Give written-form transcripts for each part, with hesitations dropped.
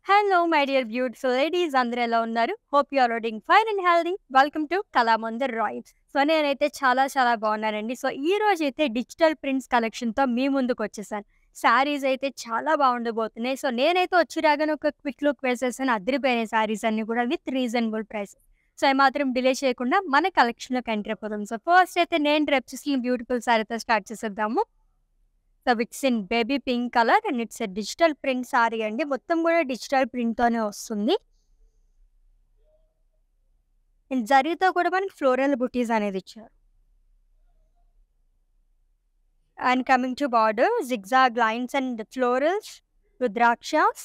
Hello, my dear beautiful ladies. అందరూ ఎలా ఉన్నారు? Hope you are doing fine and healthy. Welcome to Kalamandir Royal. నేనైతే చాలా బాగున్నానండి. ఈ రోజైతే డిజిటల్ ప్రింట్స్ కలెక్షన్‌తో మీ ముందుకొచ్చేసాను. శారీస్ అయితే చాలా బాగుండబోతున్నాయి. నేనైతే వచ్చి రాగానే ఒక క్విక్ లుక్ వేసేసాను. అదిరిపోయినాయి శారీస్ అన్నీ కూడా విత్ రీజనబుల్ ప్రైస్. ఏమాత్రం డిలే చేయకుండా మన కలెక్షన్‌లోకి ఎంటర్ అయిపోదాం. ఫస్ట్ అయితే నేను రేపు చూసిన బ్యూటిఫుల్ శారీతో స్టార్ట్ చేసేద్దాము. It's in baby pink colour and it's digital print sari అండి. మొత్తం కూడా డిజిటల్ ప్రింట్‌తోనే వస్తుంది. అండ్ జరీతో కూడా మనకి ఫ్లోరల్ బుటీస్ అనేది ఇచ్చారు. And coming to border zigzag lines and florals, rudrakshas.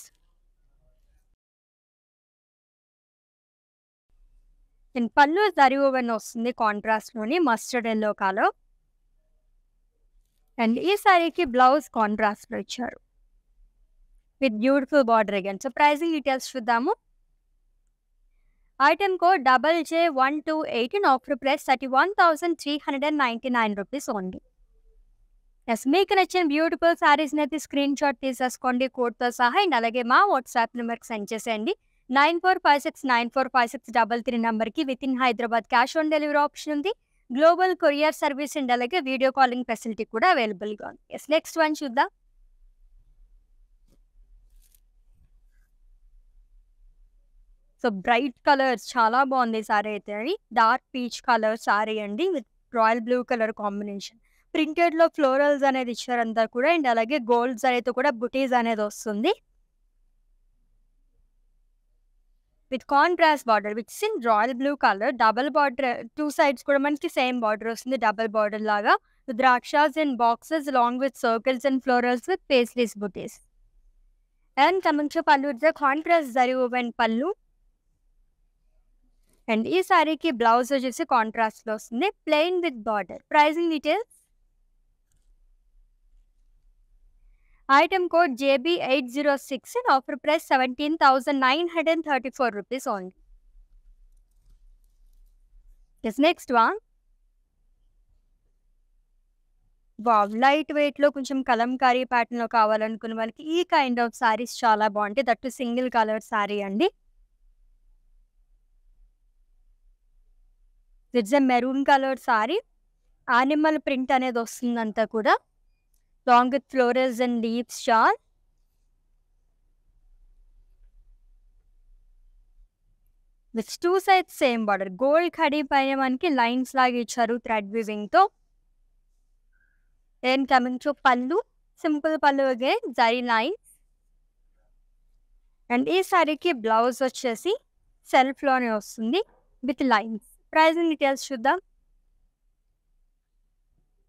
And pallu zari woven వస్తుంది కాంట్రాస్ట్‌లోని మస్టర్డ్ యెల్లో కలర్. అండ్ ఈ సారీకి బ్లౌజ్ కాంట్రాస్ట్‌లో ఇచ్చారు with beautiful border again. Pricing details చూద్దాము. Item code JJ128 in offer price 31,399 rupees only. మీకు నచ్చిన బ్యూటిఫుల్ శారీస్ని అయితే స్క్రీన్ షాట్ తీసేసుకోండి కోడ్తో సహా. అండ్ అలాగే మా వాట్సాప్ నెంబర్కి సెండ్ చేసేయండి. 9456945633 నెంబర్కి within Hyderabad cash on delivery option ఉంది. గ్లోబల్ కొరియర్ సర్వీస్ అండ్ అలాగే వీడియో కాలింగ్ ఫెసిలిటీ కూడా అవైలబుల్గా ఉంది. నెక్స్ట్ వన్ చూద్దాం. బ్రైట్ కలర్స్ చాలా బాగుంది సారీ అయితే. డార్క్ పీచ్ కలర్ సారీ అండి with royal blue colour combination. ప్రింటెడ్లో ఫ్లోరల్స్ అనేది ఇచ్చారంతా కూడా. అండ్ అలాగే గోల్డ్ జరీతో కూడా బుటీస్ అనేది వస్తుంది with contrast border which in royal blue colour. Double border, two sides కూడా మనకి సేమ్ బార్డర్ వస్తుంది డబల్ బార్డర్ లాగా. ద్రాక్షాస్ and boxes long with circles and florals with paisleys butis. And coming to pallu, contrast zari woven pallu. And ఈ సారీకి blouse వచ్చేసి కాంట్రాస్ట్లో వస్తుంది plain with border. Pricing details. Item code JB806 and offer price 17,934 rupees only. Next one. Light వెయిట్లో కొంచెం కలంకారీ ప్యాటర్న్లో కావాలనుకున్న వాళ్ళకి ఈ కైండ్ ఆఫ్ సారీస్ చాలా బాగుంటాయి. దట్టు సింగిల్ కలర్ సారీ అండి. It's a maroon colour sari. Animal print అనేది వస్తుంది అంతా కూడా long with florals and leaves shawl. With two sides same border. Gold ఖడీ పైన మనకి లైన్స్ లాగా ఇచ్చారు థ్రెడ్ వీవింగ్తో. And coming to pallu, simple pallu again zari lines. And ఈ సారీకి బ్లౌజ్ వచ్చేసి సెల్ఫ్లోనే వస్తుంది విత్ లైన్స్. ప్రైసింగ్ డీటెయిల్స్ చూద్దాం.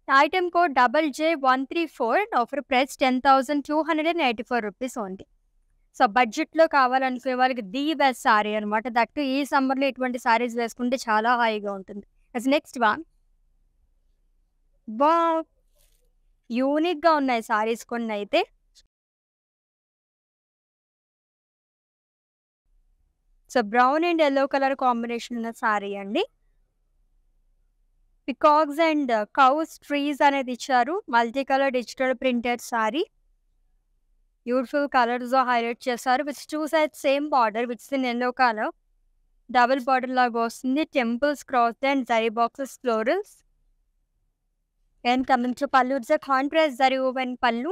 Item code JJ134 and offer price 10,284 rupees only. బడ్జెట్లో కావాలనుకునే వాళ్ళకి ది బెస్ట్ సారీ అనమాట. దట్టు ఈ సమ్మర్లో ఇటువంటి సారీస్ వేసుకుంటే చాలా హాయిగా ఉంటుంది. Next one. యూనిక్గా ఉన్నాయి సారీస్ కొన్ని అయితే. Brown and yellow colour combination ఉన్న సారీ అండి. పికాక్స్ అండ్ కౌస్ ట్రీస్ అనేది ఇచ్చారు. Multi colour digital printed sari. Beautiful colours highlight చేశారు with two sides same border within yellow colour. Double border లాగా వస్తుంది. Temples cross and zari boxes florals. And coming to pallu, contrast zari woven pallu.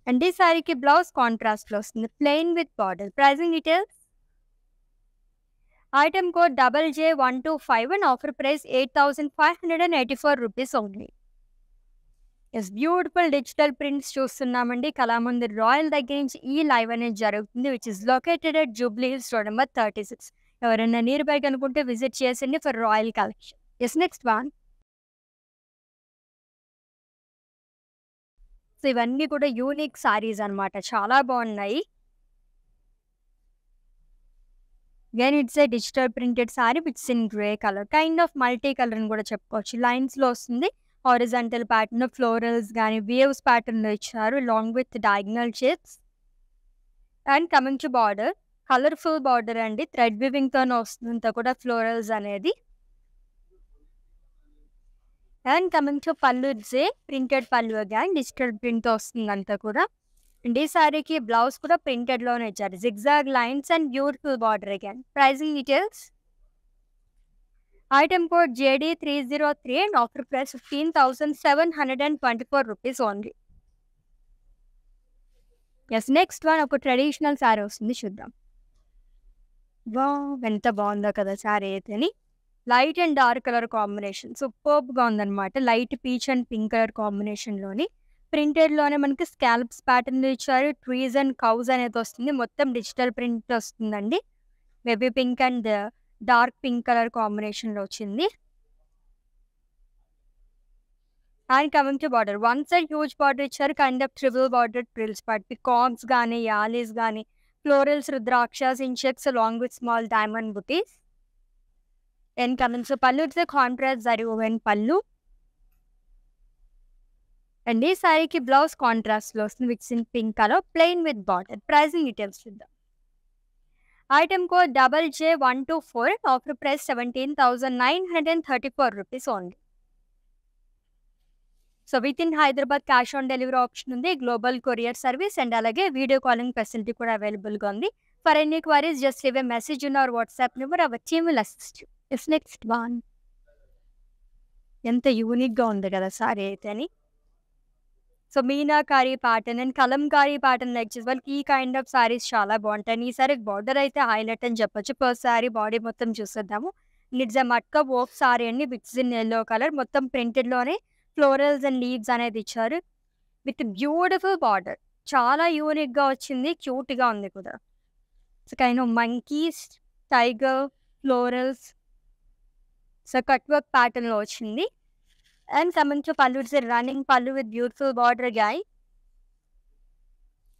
And ఈ సారీకి blouse కాంట్రాస్ట్లో వస్తుంది plain with border. Pricing details. Item code JJ125 and offer price 8,584 rupees only. Beautiful digital prints చూస్తున్నామండి. Kalamandir royal దగ్గర నుంచి ఈ లైవ్ అనేది జరుగుతుంది which is located at Jubilee Hills road number 36. ఎవరైనా నియర్ బై అనుకుంటే విజిట్ చేయండి for royal collection. Next one. ఇవన్నీ కూడా యూనిక్ సారీస్ అనమాట, చాలా బాగున్నాయి. Again it's a digital printed sari which's in grey colour. Kind of multi colour అని కూడా చెప్పుకోవచ్చు. లైన్స్లో వస్తుంది. హారిజాంటల్ ప్యాటర్న్, ఫ్లోరల్స్ కానీ వేవ్స్ ప్యాటర్న్లో ఇచ్చారు long with diagonal shapes. And coming to border, colourful border అండి. థ్రెడ్ వివింగ్తోనే వస్తుందంతా కూడా ఫ్లోరల్స్ అనేది. And coming to pallu, it's a printed పళ్ళు అగైన్ డిజిటల్ ప్రింట్తో వస్తుంది అంతా కూడా. అండ్ ఈ సారీకి బ్లౌజ్ కూడా ప్రింటెడ్లోనే ఇచ్చారు. Zigzag lines and beautiful border again. Pricing details. Item code JD303 and offer price 15,724 rupees only. Yes, next one ఒక ట్రెడిషనల్ శారీ వస్తుంది, చూద్దాం. వావ్, ఎంత బాగుందో కదా శారీ అయితేని. Light and dark colour combination సూపర్బ్గా ఉందన్నమాట. Light peach and pink colour కాంబినేషన్లోని ప్రింటెడ్లోనే మనకి స్కాల్ప్స్ ప్యాటర్న్ ఇచ్చారు. ట్రీస్ అండ్ కౌస్ అనేది వస్తుంది. మొత్తం డిజిటల్ ప్రింట్ వస్తుందండి. Baby pink and dark pink colour కాంబినేషన్లో వచ్చింది. And coming to border, one side huge border ఇచ్చారు. Kind of triple border frills part peacocks కానీ యాలీస్ కానీ florals rudrakshas in checks along with small diamond butis. And coming to pallu, it's contrast zari woven pallu. And ఈ శారీకి blouse కాంట్రాస్ట్లో వస్తుంది within pink colour plain with border. Pricing details చూద్దాం. Item code JJ124 offer price 17,934 rupees only. So within Hyderabad cash on delivery option ఉంది, global courier service and అలాగే video calling facility కూడా అవైలబుల్గా ఉంది. For any queries just leave a message in our WhatsApp number, hour team will assist you. It's next one. ఎంత యూనిక్గా ఉంది కదా sorry అయితే అని. So meenakari pattern and Kalamkari pattern like చేసే వాళ్ళకి ఈ కైండ్ ఆఫ్ సారీస్ చాలా బాగుంటాయి. ఈ సారీ బార్డర్ అయితే హైలైట్ అని చెప్పొచ్చు. ఫస్ట్ సారీ బాడీ మొత్తం చూసేద్దాము. It's a matka work sorry అండి, విత్ ఇన్ ఎల్లో కలర్. మొత్తం ప్రింటెడ్లోనే ఫ్లోరల్స్ అండ్ లీవ్స్ అనేది ఇచ్చారు విత్ బ్యూటిఫుల్ బార్డర్. చాలా యూనిక్గా వచ్చింది, క్యూట్గా ఉంది కూడా. So kind of monkeys, tiger, florals, so cut work ప్యాటర్న్లో వచ్చింది. And coming to pallu, it's running pallu with beautiful border guy.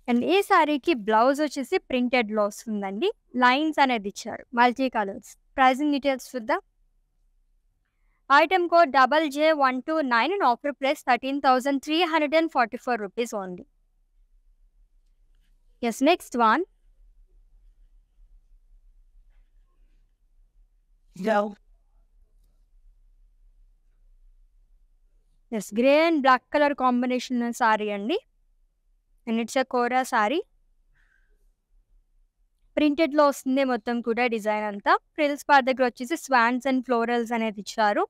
And ఈ సారీకి బ్లౌజ్ వచ్చేసి ప్రింటెడ్లో వస్తుందండి. లైన్స్ అనేది ఇచ్చారు, మల్టీ కలర్స్. ప్రైజింగ్ డీటెయిల్స్ చూద్దాం. Item code JJ129 and offer price 13,344 rupees only. Yes, next one. Yes, grey and black colour combination sari అండి. And it's a kora sari. ప్రింటెడ్లో వస్తుంది మొత్తం కూడా డిజైన్ అంతా. ఫ్రిల్స్ పార్ట్ దగ్గర వచ్చేసి స్వాన్స్ అండ్ ఫ్లోరల్స్ అనేది ఇచ్చారు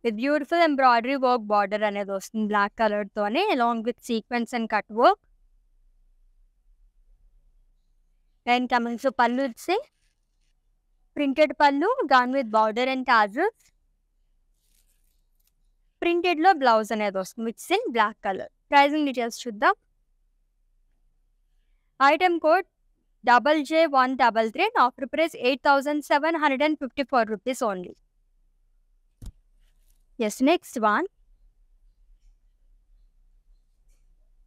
with beautiful embroidery work border అనేది వస్తుంది బ్లాక్ కలర్తోనే, along with sequins and cut work. And coming to pallu, it's printed pallu gone with border and tassels. ప్రింటెడ్లో బ్లౌజ్ అనేది వస్తుంది within black colour. Pricing details చూద్దాం. Item code JJ133 and offer price 8,754 rupees only. Yes, next one.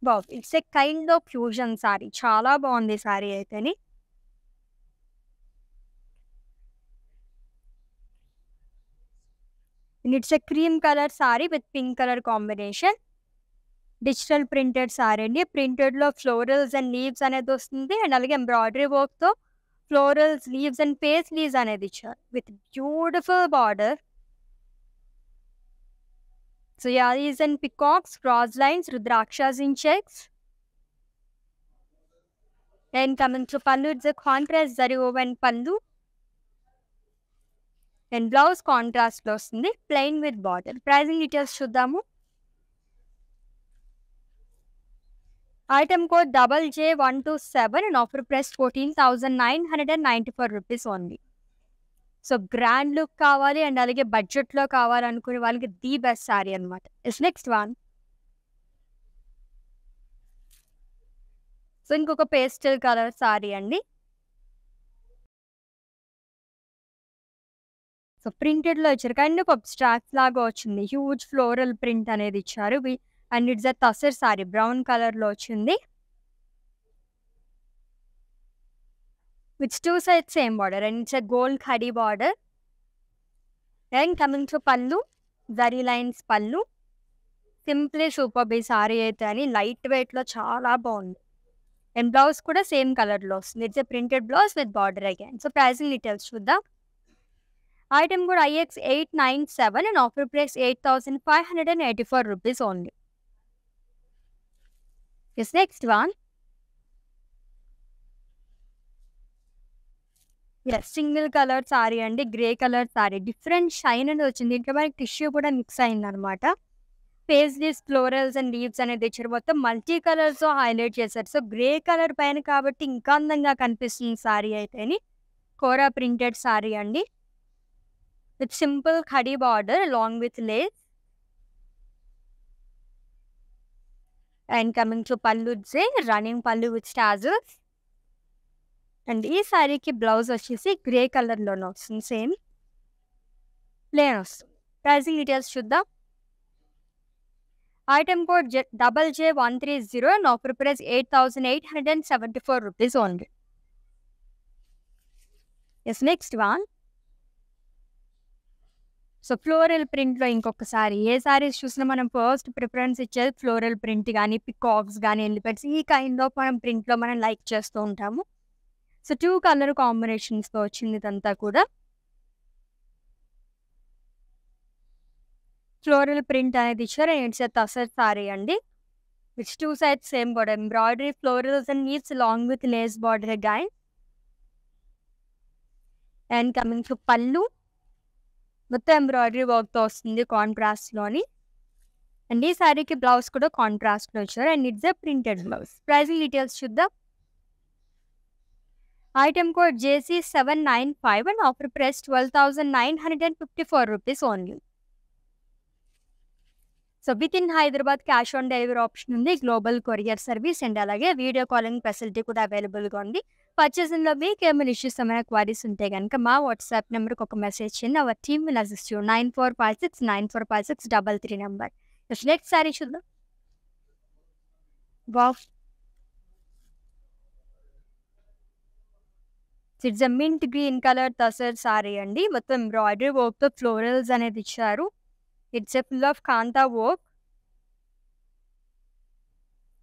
Wow, it's a kind of fusion sari. చాలా బాగుంది సారీ అయితేని. It's a cream colour sorry with pink colour combination. Digital printed sari అండి. ప్రింటెడ్లో florals and leaves అనేది వస్తుంది. And అలాగే embroidery వర్క్తో florals, leaves and face leaves అనేది ఇచ్చారు with beautiful border. So yalis and peacocks, cross lines, rudrakshas in checks. And coming to pallu, it's a contrast zari woven pallu. And blouse కాంట్రాస్ట్లో వస్తుంది plain with border. Pricing details చూద్దాము. Item code JJ127 and offer price 14,994 rupees only. So grand look కావాలి and అలాగే బడ్జెట్లో కావాలనుకునే వాళ్ళకి the best sari అనమాట. It's next one. So ఇంకొక పేస్టల్ కలర్ సారీ అండి. సో ప్రింటెడ్లో ఇచ్చారు, కైండ్ ఆఫ్ అబ్స్ట్రాక్ట్ లాగా వచ్చింది. హ్యూజ్ ఫ్లోరల్ ప్రింట్ అనేది ఇచ్చారు. And it's a tussar sorry, brown కలర్లో వచ్చింది with two sides same border. And it's a gold khadi border. And coming to పళ్ళు, జరీ లైన్స్ పళ్ళు. సింప్లీ సూపర్ ఈ సారీ అయితే అని, లైట్ వెయిట్లో చాలా బాగుంది. అండ్ బ్లౌజ్ కూడా సేమ్ కలర్లో వస్తుంది. It's a printed blouse with border again. So pricing details చూద్దాం. ఐటమ్ కూడా IX897 and offer price 8,584 rupees only. Yes, next one. Yes, single colour sari అండి. Grey colour sari. Different shine అనేది వచ్చింది. దీంట్లో మనకి టిష్యూ కూడా మిక్స్ అయిందనమాట. పేస్లీస్, ఫ్లోరల్స్ అండ్ లీవ్స్ అనేది ఇచ్చారు. మొత్తం మల్టీ కలర్స్‌తో హైలైట్ చేశారు. సో, గ్రే కలర్ పైన కాబట్టి ఇంకా అందంగా కనిపిస్తుంది సారీ అయితేని. కోరా ప్రింటెడ్ సారీ అండి. With simple khadi border along with lace. And coming to పల్లుజే running pallu with tassels. And ఈ సారీకి బ్లౌజ్ వచ్చేసి గ్రే కలర్‌లోనే వస్తుంది సేమ్. ప్లెయిన్ వస్తుంది. ప్రైసింగ్ డీటెయిల్స్ చూద్దాం. Item code JJ130 and offer price 8,874 rupees only. Yes, next one. So, floral ప్రింట్‌లో ఇంకొక సారీ. ఏ సారీస్ చూసినా మనం ఫస్ట్ ప్రిఫరెన్స్ ఇచ్చేది ఫ్లోరల్ ప్రింట్ గానీ, పికాక్స్ గానీ, ఎలిఫెంట్స్ ఈ కైండ్ ఆఫ్ మనం ప్రింట్‌లో మనం లైక్ చేస్తూ ఉంటాము. సో, 2 కలర్ కాంబినేషన్స్‌తో వచ్చింది ఇదంతా కూడా. ఫ్లోరల్ ప్రింట్ అనేది ఇచ్చారు. And it's a tussar sari అండి. Which 2 sides same border. Embroidery, florals and leaves along with lace border again. And coming to pallu. మొత్తం ఎంబ్రాయిడరీ వర్క్‌తో వస్తుంది కాంట్రాస్ట్‌లోని. అండ్ ఈ సారీకి బ్లౌజ్ కూడా కాంట్రాస్ట్‌లో ఇచ్చారు. And it's a printed blouse. Pricing details చూద్దాం. Item code JC795 and offer price 12,954 rupees only. So, within Hyderabad cash on delivery option ఉంది. గ్లోబల్ కొరియర్ సర్వీస్ అండ్ అలాగే వీడియో కాలింగ్ ఫెసిలిటీ కూడా అవైలబుల్‌గా ఉంది. పర్చేసింగ్‌లో మీకు ఏమైనా ఇష్యూస్ ఏమైనా క్వైరీస్ ఉంటే గనుక మా వాట్సాప్ నెంబర్‌కి ఒక మెసేజ్ చేయండి. Our team will assist you. 9456945633 number. Next sari చూద్దాం. Wow! It's a mint green colour tussar sari అండి. మొత్తం ఎంబ్రాయిడరీ వర్క్‌తో ఫ్లోరల్స్ అనేది ఇచ్చారు. It's a full of kantha work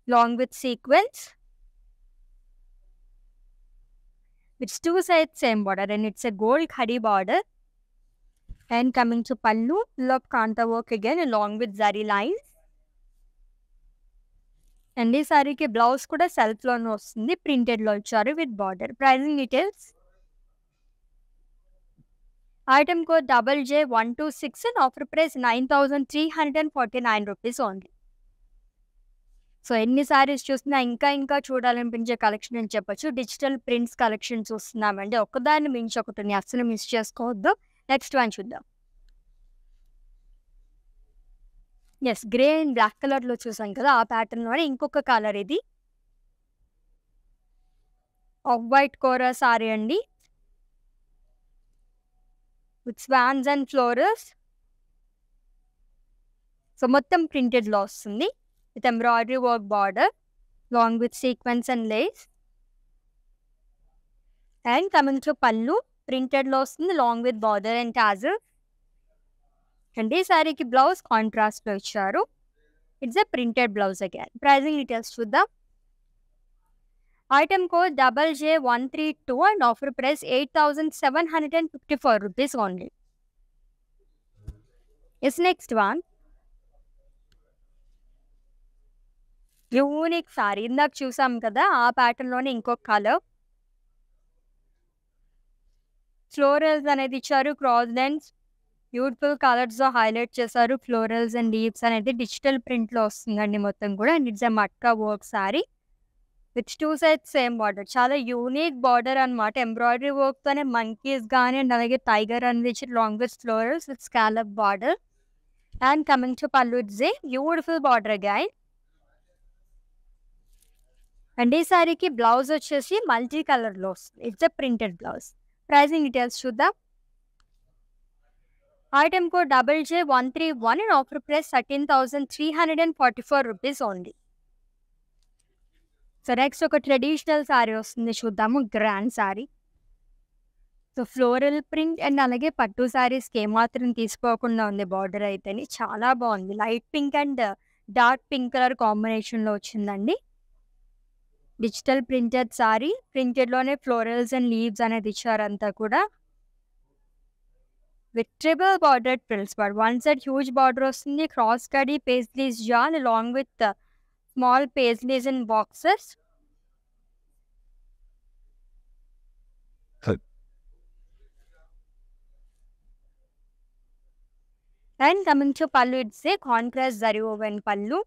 long with sequins. It's 2 sides same border and it's a gold khadi border. And coming to pallu, full of kanta work again along with zari lines. And this saree ki blouse kuda self lo vastundi, printed lo icharu with border. Pricing details. Item code JJ126 and offer price 9,349 rupees only. So, ఎన్ని సారీస్ చూసినా ఇంకా చూడాలనిపించే collection అని చెప్పొచ్చు. Digital prints collection చూస్తున్నామండి. ఒకదాన్ని మించి ఒకటిని అస్సలు మిస్ చేసుకోవద్దు. నెక్స్ట్ వన్ చూద్దాం. యెస్, గ్రే అండ్ బ్లాక్ కలర్‌లో చూసాం కదా! ఆ ప్యాటర్న్‌లోనే ఇంకొక కలర్ ఇది. ఆఫ్ వైట్ కోరా సారీ అండి. With swans and florals. So, మొత్తం ప్రింటెడ్‌లో వస్తుంది. With embroidery work border along with sequins and lace. And coming to pallu, printed lo vstundi along with border and tassels. And this saree ki blouse contrast lo icharu. It's a printed blouse again. Pricing details chuddam. Item code JJ132 and offer price 8,754 rupees only. Yes, next one. Unique sorry. ఇందాక చూసాం కదా! ఆ ప్యాటర్న్‌లోనే ఇంకొక colour. Florals అనేది ఇచ్చారు. Cross lines beautiful కలర్స్‌తో highlight చేశారు. Florals and leaves అనేది డిజిటల్ ప్రింట్‌లో వస్తుందండి మొత్తం కూడా. And it's a matka work sari. With 2 sides same border. చాలా యూనిక్ బార్డర్ అనమాట. ఎంబ్రాయిడరీ వర్క్‌తోనే మంకీస్ గాని అండ్ అలాగే టైగర్ అనేది ఇచ్చి long with florals with scallop border. And coming to pallu, it's a beautiful border again. And ఈ సారీకి బ్లౌజ్ వచ్చేసి మల్టీ కలర్‌లో వస్తుంది. It's a printed blouse. Pricing details చూద్దాం. Item code JJ131 and offer price 13,344 rupees only. So, next ఒక traditional sorry వస్తుంది చూద్దాము. Grand sorry. So, floral print and అలాగే పట్టు సారీస్‌కి ఏమాత్రం తీసిపోకుండా ఉంది బార్డర్ అయితేని. చాలా బాగుంది. Light pink and dark pink colour కాంబినేషన్‌లో వచ్చిందండి. Digital printed sari. ప్రింటెడ్‌లోనే ఫ్లోరల్స్ అండ్ లీవ్స్ అనేది ఇచ్చారు అంతా కూడా. With triple bordered frills. One side huge border వస్తుంది. Cross kadi paisleys jaal along with small paisleys in boxes. And coming to pallu, it's a contrast zari woven pallu.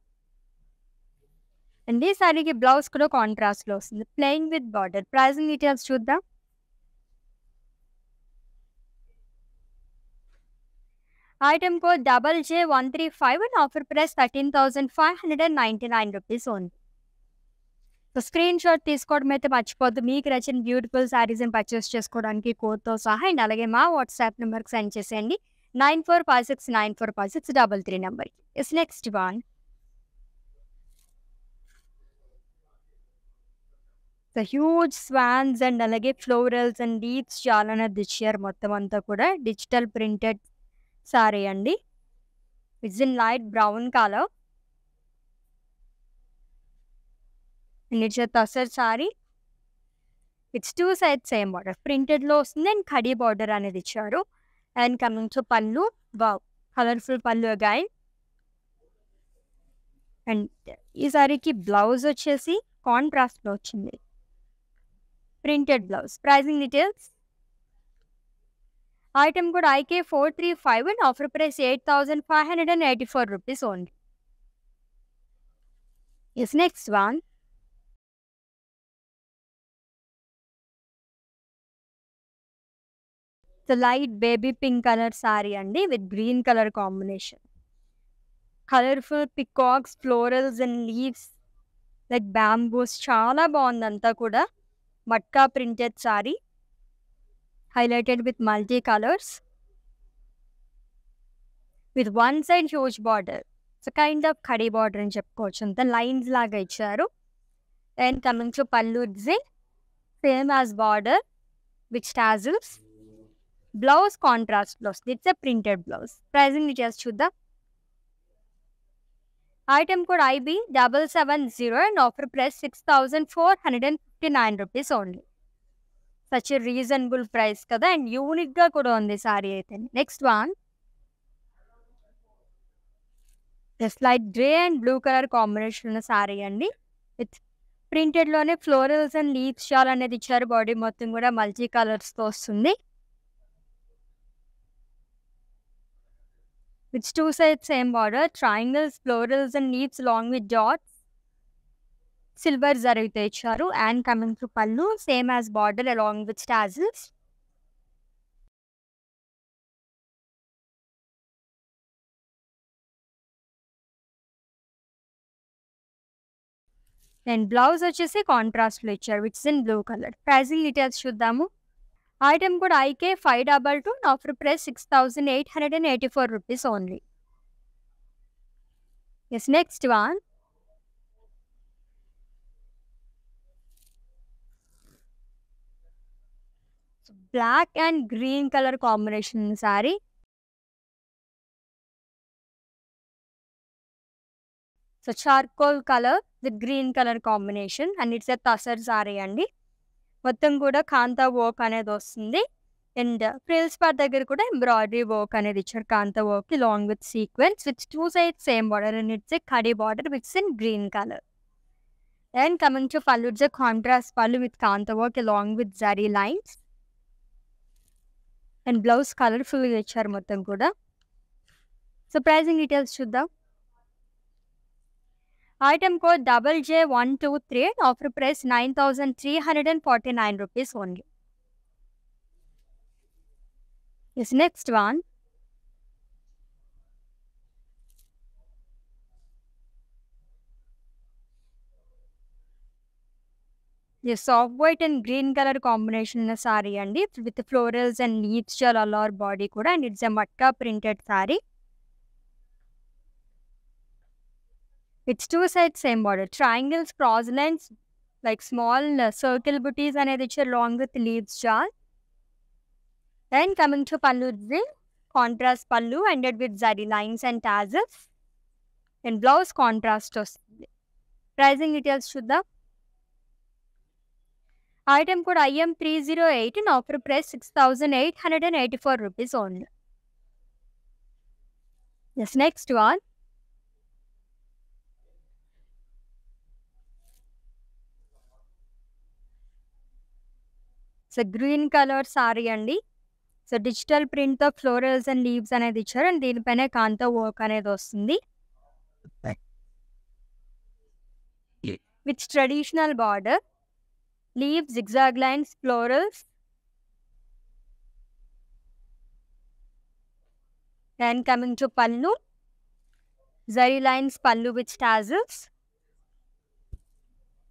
And this saree blouse kuda contrast lo vastund. Plain with border. Pricing details chuddam. Item code JJ135 and offer price 13,599 rupees only. So screen shot తీసుకోవడం అయితే మర్చిపోద్దు. మీకు నచ్చిన beautiful శారీస్ని purchase చేసుకోవడానికి కోడ్తో సహా and అలాగే మా వాట్సాప్ నెంబర్కి సెండ్ చేసేయండి 9456945633 నెంబర్కి. Is next one. So huge swans and అలాగే ఫ్లోరల్స్ అండ్ లీవ్స్ చాలా ఇచ్చారు. మొత్తం అంతా కూడా డిజిటల్ ప్రింటెడ్ సారీ అండి. It's in light brown colour. And it's a tussar saree. It's two sides same border. Printed lo vasundi and khadi border anedi icharu. And coming to pallu, wow, colorful pallu again. And ee saree ki blouse vachesi contrast lo vachindi. Printed blouse. Pricing details. Item code IK435 and offer price 8,584 rupees only. Yes, next one. The light baby pink color saree andi with green color combination. Colorful peacocks, florals and leaves like bamboos. Chala bagundi anta kuda. Matka printed saree. Highlighted with multi colors. With one side huge border. It's a kind of khadi border అని చెప్పుకోవచ్చు. అంత lines లాగా ఇచ్చారు. And coming to pallu, it's same as border with tassels. Blouse contrast blouse. It's a printed blouse. Pricing details chuddam. Item code IB770 and offer price 6,459 rupees only. Such a reasonable price kada and unique ga kuda undi saree aithe. Next one. This light grey and blue color combination ఉన్న saree andi. With printed lone florals and leaves shawl అనేది ఇచ్చారు. Body మొత్తం కూడా multi colours తో వస్తుంది. With two sides same border, triangles, florals and leaves along with dots. Silver zarite icharu and coming to pallu, same as border along with tassels. And blouse vachesi contrast lo icharu, which is in blue color. Pricing details chuddamu. Item code IK522 and offer price 6,884 rupees only. Yes, next one. So, black and green color combination saree. So charcoal color with green color combination and it's a tussar saree andi. మొత్తం కూడా కాంతా work అనేది వస్తుంది. And frills part దగ్గర కూడా embroidery work అనేది ఇచ్చారు. Kantha work long with sequins with two sides same border and it's a khadi border within green colour. And coming to pallu, it's a contrast pallu with kantha work long with zari lines. And blouse కలర్ఫుల్గా ఇచ్చారు మొత్తం కూడా. So pricing details చూద్దాం. Item code JJ123 and offer price 9,349 rupees only. Yes, next one. The soft white and green color combination in a saree andi with the florals and leaves all over body kuda and it's a matka printed saree. It's two sides same border. Triangles, cross lines, like small circle booties అనేది ఇచ్చారు along with leaves shawl. Then coming to pallu, contrast pallu ended with zari lines and tassels. And blouse contrast వస్తుంది. Pricing details చూద్దాం. Item code IM308 and offer price 6,884 rupees only. Yes, next one. So green colour sari అండి. So digital ప్రింట్‌తో florals and leaves అనేది ఇచ్చారు. And దీనిపైన kantha work అనేది వస్తుంది. With traditional border, leaves, zigzag lines, florals. And coming to pallu, zari lines pallu with tassels.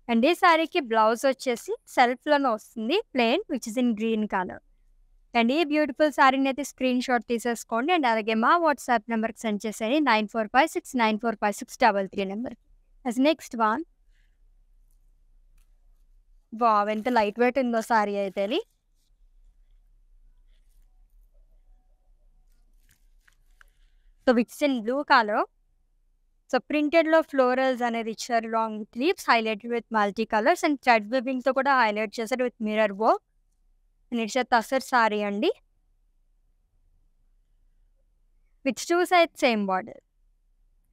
And ఈ సారీకి blouse వచ్చేసి సెల్ఫ్‌లోనే వస్తుంది plain which is in green colour. And ఈ బ్యూటిఫుల్ సారీని అయితే స్క్రీన్ షాట్ తీసేసుకోండి. అండ్ అలాగే మా వాట్సాప్ నెంబర్కి సెండ్ చేసేయండి 9456945633 number. as next one, wow ఎంత లైట్ వెయిట్ ఉందో సారీ అయితే. So which's in blue colour. So ప్రింటెడ్లో ఫ్లోరల్స్ అనేది ఇచ్చారు long with leaves, highlighted with multi colours and thread వివింగ్తో కూడా హైలైట్ చేశారు with mirror work. And it's tussar sari అండి with 2 sides same border.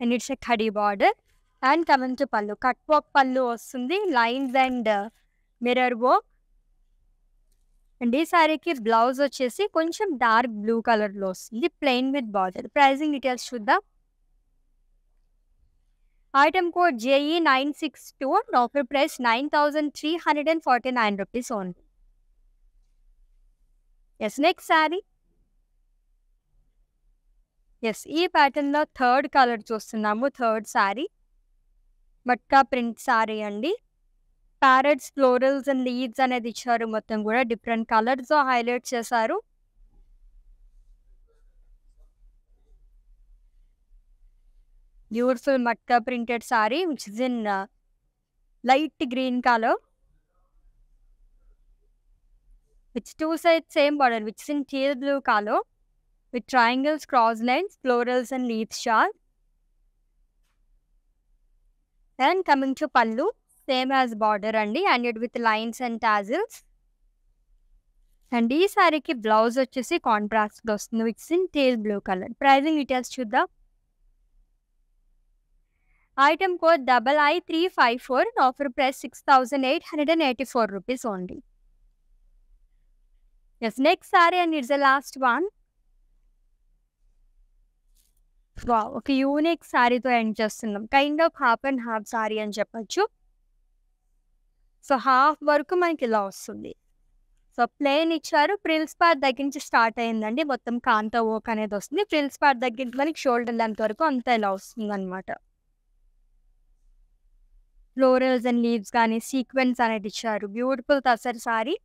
And it's a khadi border. And coming to pallu, cut work pallu వస్తుంది, lines and mirror work. And ఈ సారీకి blouse వచ్చేసి కొంచెం dark blue కలర్లో వస్తుంది plain with border. Pricing details చూద్దాం. Item code JE962, offer price 9349 rupees only. Yes next sari. Yes ఈ ప్యాటర్న్లో థర్డ్ కలర్ చూస్తున్నాము. థర్డ్ సారీ మట్కా ప్రింట్ సారీ అండి. ప్యారెట్స్, ఫ్లోరల్స్ అండ్ లీవ్స్ అనేది ఇచ్చారు. మొత్తం కూడా డిఫరెంట్ కలర్స్తో హైలైట్ చేశారు. Beautiful matka printed sari which is in light green colour with 2 sides same border which is in teal blue color with triangles, cross lines, florals and leaves shawl. And coming to pallu, same as border andi, and it with lines and tassels. And ee saree ki blouse vachesi contrast lo vastundi which is in teal blue color. Pricing details chuddam. Item code II354, offer price 6884 rupees only. Yes, next saree and it's the last one. Wow ఒక unique సారీతో end చేస్తున్నాం. Kind of half and half sorry అని చెప్పొచ్చు. So half వరకు మనకి ఇలా వస్తుంది. So plain ఇచ్చారు. Frills part దగ్గర నుంచి స్టార్ట్ అయిందండి. మొత్తం కాంతా వర్క్ అనేది వస్తుంది. ఫ్రిల్స్ పార్ట్ దగ్గర నుంచి మనకి షోల్డర్ లెంత్ వరకు అంతా ఇలా వస్తుంది అనమాట. ఫ్లోరల్స్ అండ్ లీవ్స్ కానీ సీక్వెన్స్ అనేది ఇచ్చారు. Beautiful tussar sari.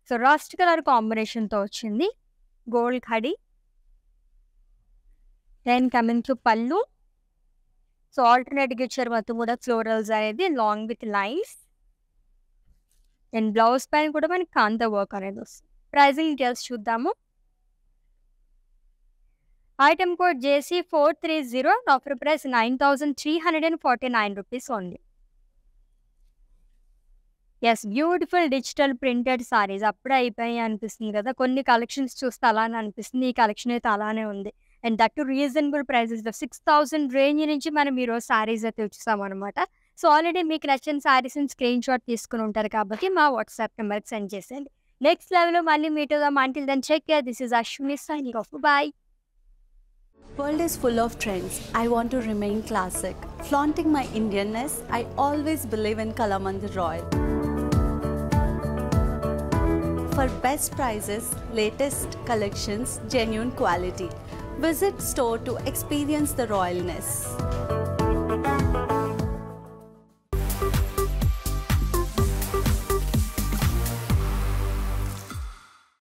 So rust colour కాంబినేషన్తో వచ్చింది. గోల్డ్ ఖడీ. Then coming to pallu. So ఆల్టర్నేట్గా ఇచ్చారు మొత్తం కూడా ఫ్లోరల్స్ అనేది long with lines. And blouse పైన కూడా మనకి కాంతా వర్క్ అనేది వస్తుంది. ప్రైజింగ్ డీటెయిల్స్ చూద్దాము. Item code JC430, offer price 9349 rupees only. Yes beautiful digital printed saris అప్పుడే అయిపోయాయి అనిపిస్తుంది కదా. కొన్ని కలెక్షన్స్ చూస్తే అలానే అనిపిస్తుంది. ఈ కలెక్షన్ అయితే అలానే ఉంది. అండ్ దట్ టు రీజనబుల్ ప్రైజెస్లో 6000 రేంజ్ నుంచి మనం ఈరోజు సారీస్ అయితే వచ్చేసామన్నమాట. సో ఆల్రెడీ మీకు నచ్చిన సారీస్ని స్క్రీన్ షాట్ తీసుకుని ఉంటారు కాబట్టి మా వాట్సాప్ నెంబర్కి సెండ్ చేసేయండి. నెక్స్ట్ లెవెల్లో మళ్ళీ మీట్ అవుదాం. Until then take care. This is Ashwini signing off. Bye. World is full of trends. I want to remain classic. Flaunting my Indianness, I always believe in Kalamandir Royal. For best prices, latest collections, genuine quality. Visit store to experience the royalness.